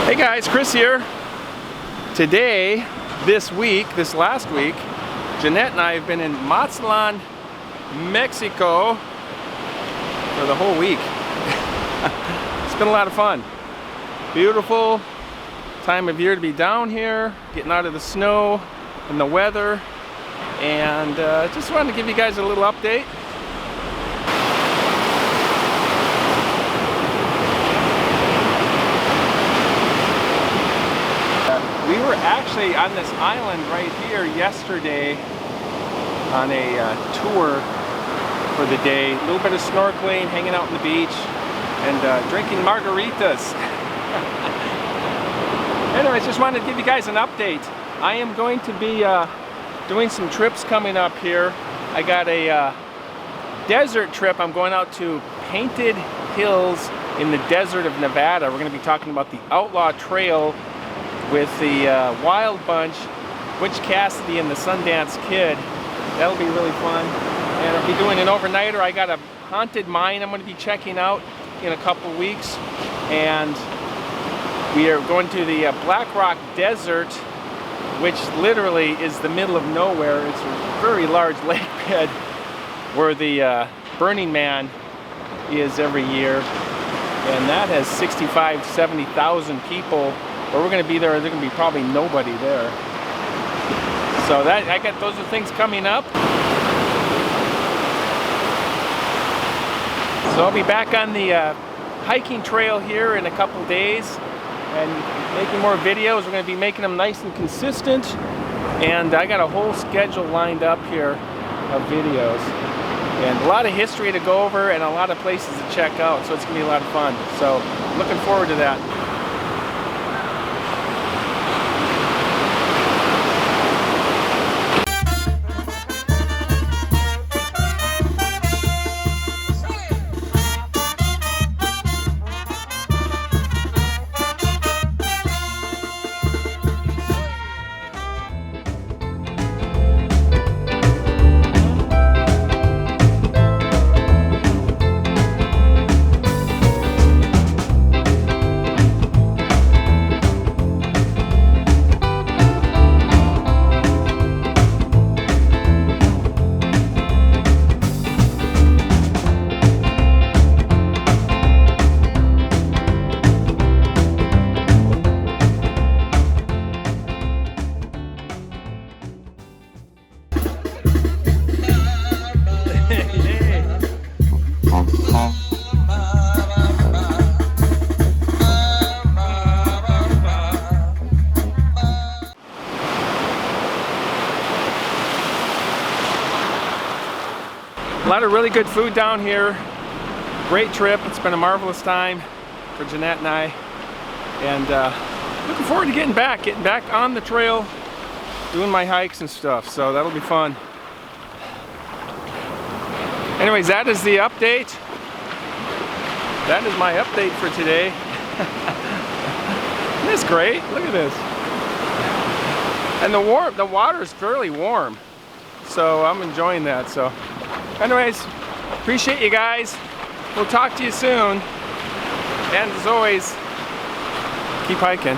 Hey guys, Chris here. Today, this last week, Jeannette and I have been in Mazatlan, Mexico for the whole week. It's been a lot of fun. Beautiful time of year to be down here, getting out of the snow and the weather, and just wanted to give you guys a little update. We were actually on this island right here yesterday on a tour for the day. A little bit of snorkeling, hanging out on the beach, and drinking margaritas. Anyways, just wanted to give you guys an update. I am going to be doing some trips coming up here. I got a desert trip. I'm going out to Painted Hills in the desert of Nevada. We're going to be talking about the Outlaw Trail with the Wild Bunch, Butch Cassidy and the Sundance Kid. That'll be really fun. And I'll be doing an overnighter. I got a haunted mine I'm going to be checking out in a couple weeks. And we are going to the Black Rock Desert, which literally is the middle of nowhere. It's a very large lake bed where the Burning Man is every year. And that has 65,000 to 70,000 people. But we're going to be there. There's going to be probably nobody there. So that I got those are things coming up. So I'll be back on the hiking trail here in a couple days and making more videos. We're going to be making them nice and consistent. And I got a whole schedule lined up here of videos. And a lot of history to go over and a lot of places to check out. So it's going to be a lot of fun. So looking forward to that. A lot of really good food down here. Great trip. It's been a marvelous time for Jeannette and I. And looking forward to getting back on the trail, doing my hikes and stuff. So that'll be fun. Anyways, that is the update. That is my update for today. Isn't this great? Look at this. And the water is fairly warm. So I'm enjoying that. So anyways, appreciate you guys. We'll talk to you soon. And as always, keep hiking.